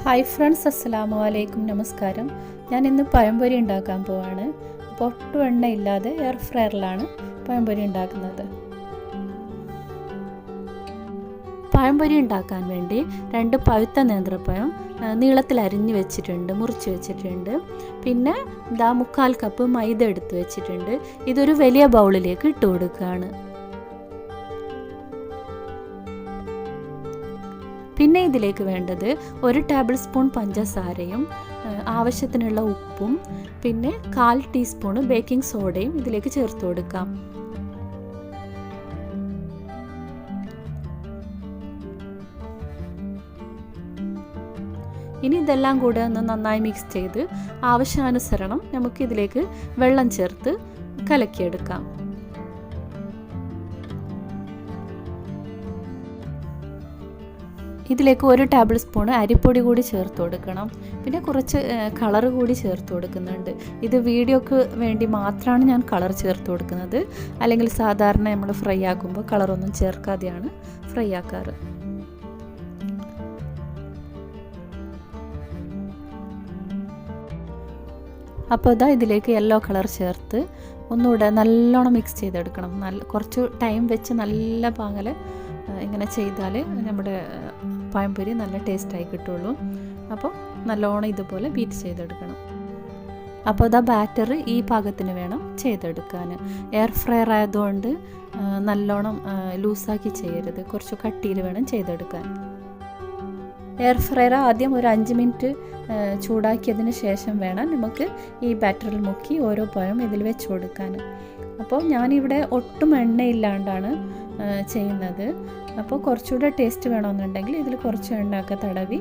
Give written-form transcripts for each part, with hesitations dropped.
Hi friends, അസ്സലാമു അലൈക്കും, നമസ്കാരം. ഞാൻ ഇന്ന് പഴംപൊരി ഉണ്ടാക്കാൻ പോവാണ്. അപ്പോൾ ഒട്ടും എണ്ണയില്ലാതെ എയർ ഫ്രയറിലാണ് പഴംപൊരി ഉണ്ടാക്കുന്നത്. പഴംപൊരി ഉണ്ടാക്കാൻ വേണ്ടി 2 പഴുത്ത നേന്ത്രപ്പഴം നീളത്തിൽ അരിഞ്ഞ് വെച്ചിട്ടുണ്ട്, മുറിച്ച് വെച്ചിട്ടുണ്ട്. പിന്നെ 1/4 കപ്പ് മൈദ എടുത്ത് വെച്ചിട്ടുണ്ട്. ഇതൊരു വലിയ ബൗളിലേക്ക് ഇട്ട് കൊടുക്കുകയാണ്. പിന്നെ ഇതിലേക്ക് വേണ്ടത് 1 ടേബിൾ സ്പൂൺ പഞ്ചസാരയും ആവശ്യത്തിനുള്ള ഉപ്പും പിന്നെ 1/4 ടീസ്പൂൺ ബേക്കിംഗ് സോഡയും ഇതിലേക്ക് ചേർത്ത് കൊടുക്കാം. ഇനി ഇതെല്ലാം കൂടെ ഒന്ന് നന്നായി മിക്സ് ചെയ്ത് ആവശ്യാനുസരണം നമുക്കിതിലേക്ക് വെള്ളം ചേർത്ത് കലക്കിയെടുക്കാം. ഇതിലേക്ക് 1 ടേബിൾ സ്പൂൺ അരിപ്പൊടി കൂടി ചേർത്ത് കൊടുക്കണം. പിന്നെ കുറച്ച് കളർ കൂടി ചേർത്ത് കൊടുക്കുന്നുണ്ട്. ഇത് വീഡിയോക്ക് വേണ്ടി മാത്രമാണ് ഞാൻ കളർ ചേർത്ത് കൊടുക്കുന്നത്. അല്ലെങ്കിൽ സാധാരണ നമ്മൾ ഫ്രൈ ആക്കുമ്പോൾ കളറൊന്നും ചേർക്കാതെയാണ് ഫ്രൈ ആക്കാറ്. അപ്പോൾ ഇതിലേക്ക് യെല്ലോ കളർ ചേർത്ത് ഒന്നുകൂടെ നല്ലോണം മിക്സ് ചെയ്തെടുക്കണം. കുറച്ച് ടൈം വെച്ച് നല്ല പാങ്ങൽ ഇങ്ങനെ ചെയ്താൽ നമ്മുടെ പഴംപൊരി നല്ല ടേസ്റ്റായി കിട്ടുള്ളൂ. അപ്പോൾ നല്ലോണം ഇതുപോലെ ബീറ്റ് ചെയ്തെടുക്കണം. അപ്പോൾ ബാറ്റർ ഈ പാകത്തിന് വേണം ചെയ്തെടുക്കാൻ. എയർ ഫ്രയർ ആയതുകൊണ്ട് നല്ലോണം ലൂസാക്കി ചെയ്യരുത്, കുറച്ച് കട്ടിയിൽ വേണം ചെയ്തെടുക്കാൻ. എയർ ഫ്രയർ ആദ്യം ഒരു 5 മിനിറ്റ് ചൂടാക്കിയതിന് ശേഷം വേണം നമുക്ക് ഈ ബാറ്ററിൽ മുക്കി ഓരോ പഴം ഇതിൽ വെച്ച് കൊടുക്കാൻ. അപ്പോൾ ഞാനിവിടെ ഒട്ടും എണ്ണയില്ലാണ്ടാണ് ചെയ്യുന്നത്. അപ്പോൾ കുറച്ചുകൂടെ ടേസ്റ്റ് വേണമെന്നുണ്ടെങ്കിൽ ഇതിൽ കുറച്ച് എണ്ണയൊക്കെ തടവി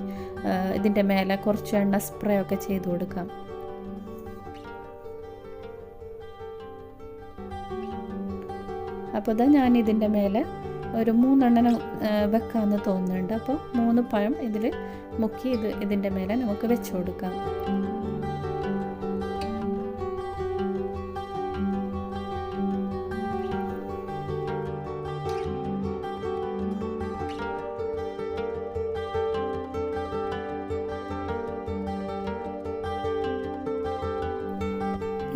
ഇതിൻ്റെ മേലെ കുറച്ച് എണ്ണ സ്പ്രേ ഒക്കെ ചെയ്ത് കൊടുക്കാം. അപ്പോൾ ഞാൻ ഇതിൻ്റെ മേലെ ഒരു 3 എണ്ണം വെക്കാമെന്ന് തോന്നുന്നുണ്ട്. അപ്പോൾ 3 പഴം ഇതിൽ മുക്കി ഇതിൻ്റെ മേലെ നമുക്ക് വെച്ച് കൊടുക്കാം.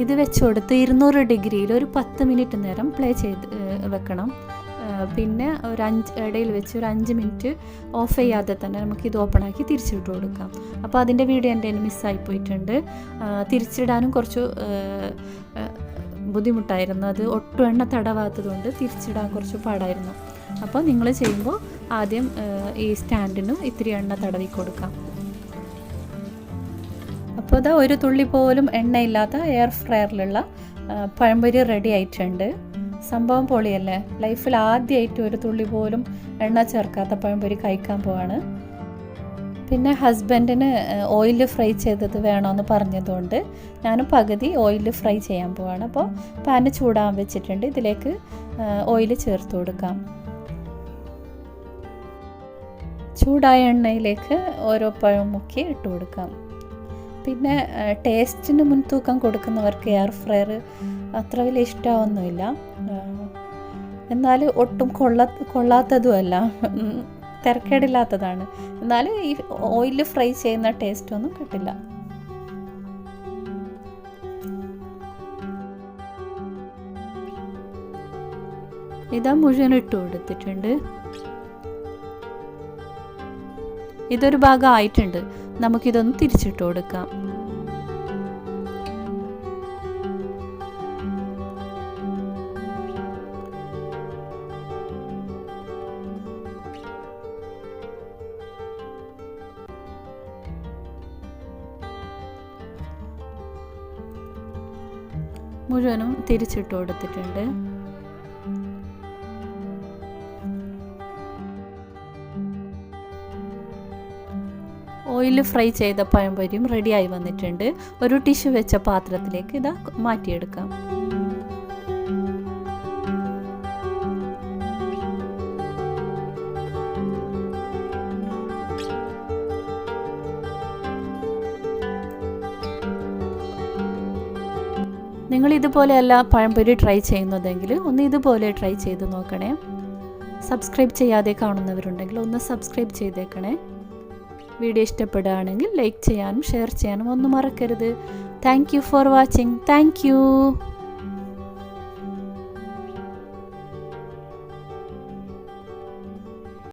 ഇത് വെച്ച് കൊടുത്ത് 200 ഡിഗ്രിയിൽ ഒരു 10 മിനിറ്റ് നേരം പ്ലേ ചെയ്ത് വെക്കണം. പിന്നെ ഇടയിൽ വെച്ച് ഒരു 5 മിനിറ്റ് ഓഫ് ചെയ്യാതെ തന്നെ നമുക്കിത് ഓപ്പണാക്കി തിരിച്ചിട്ട് കൊടുക്കാം. അപ്പോൾ അതിൻ്റെ വീഡിയോ എൻ്റെ മിസ്സായി പോയിട്ടുണ്ട്. തിരിച്ചിടാനും കുറച്ച് ബുദ്ധിമുട്ടായിരുന്നു. അത് ഒട്ടും എണ്ണ തടവാത്തതുകൊണ്ട് തിരിച്ചിടാൻ കുറച്ച് പാടായിരുന്നു. അപ്പോൾ നിങ്ങൾ ചെയ്യുമ്പോൾ ആദ്യം ഈ സ്റ്റാൻഡിനും ഇത്തിരി എണ്ണ തടവി കൊടുക്കാം. അപ്പോൾ ഒരു തുള്ളി പോലും എണ്ണയില്ലാത്ത എയർ ഫ്രയറിലുള്ള പഴംപൊരി റെഡി ആയിട്ടുണ്ട്. സംഭവം പൊളിയല്ലേ? ലൈഫിൽ ആദ്യമായിട്ട് ഒരു തുള്ളി പോലും എണ്ണ ചേർക്കാത്ത പഴംപൊരി കഴിക്കാൻ പോവാണ്. പിന്നെ ഹസ്ബൻഡിന് ഓയിൽ ഫ്രൈ ചെയ്തത് വേണമെന്ന് പറഞ്ഞതുകൊണ്ട് ഞാനും പകുതി ഓയിൽ ഫ്രൈ ചെയ്യാൻ പോവാണ്. അപ്പോൾ പാന് ചൂടാൻ വെച്ചിട്ടുണ്ട്. ഇതിലേക്ക് ഓയിൽ ചേർത്ത് കൊടുക്കാം. ചൂടായ എണ്ണയിലേക്ക് ഓരോ പഴം മുക്കി ഇട്ട് കൊടുക്കാം. പിന്നെ ടേസ്റ്റിന് മുൻതൂക്കം കൊടുക്കുന്നവർക്ക് എയർ ഫ്രയർ അത്ര വലിയ ഇഷ്ടമൊന്നുമില്ല. എന്നാൽ ഒട്ടും കൊള്ളാത്തതുമല്ല, തിരക്കേടില്ലാത്തതാണ്. എന്നാൽ ഈ ഓയിൽ ഫ്രൈ ചെയ്യുന്ന ടേസ്റ്റൊന്നും കിട്ടില്ല. മുഴുവൻ ഇട്ട് കൊടുത്തിട്ടുണ്ട്. ഇതൊരു ഭാഗം ആയിട്ടുണ്ട്. നമുക്കിതൊന്ന് തിരിച്ചിട്ട് കൊടുക്കാം. മുഴുവനും തിരിച്ചിട്ട് കൊടുത്തിട്ടുണ്ട്. ഓയിൽ ഫ്രൈ ചെയ്ത പഴംപൊരിയും റെഡിയായി വന്നിട്ടുണ്ട്. ഒരു ടിഷ്യൂ വെച്ച പാത്രത്തിലേക്ക് മാറ്റിയെടുക്കാം. നിങ്ങൾ ഇതുപോലെയല്ല പഴംപൊരി ട്രൈ ചെയ്യുന്നതെങ്കിൽ ഒന്ന് ഇതുപോലെ ട്രൈ ചെയ്ത് നോക്കണേ. സബ്സ്ക്രൈബ് ചെയ്യാതെ കാണുന്നവരുണ്ടെങ്കിൽ ഒന്ന് സബ്സ്ക്രൈബ് ചെയ്തേക്കണേ. വീഡിയോ ഇഷ്ടപ്പെടുകയാണെങ്കിൽ ലൈക്ക് ചെയ്യാനും ഷെയർ ചെയ്യാനും ഒന്നും മറക്കരുത്. Thank you for watching. Thank you.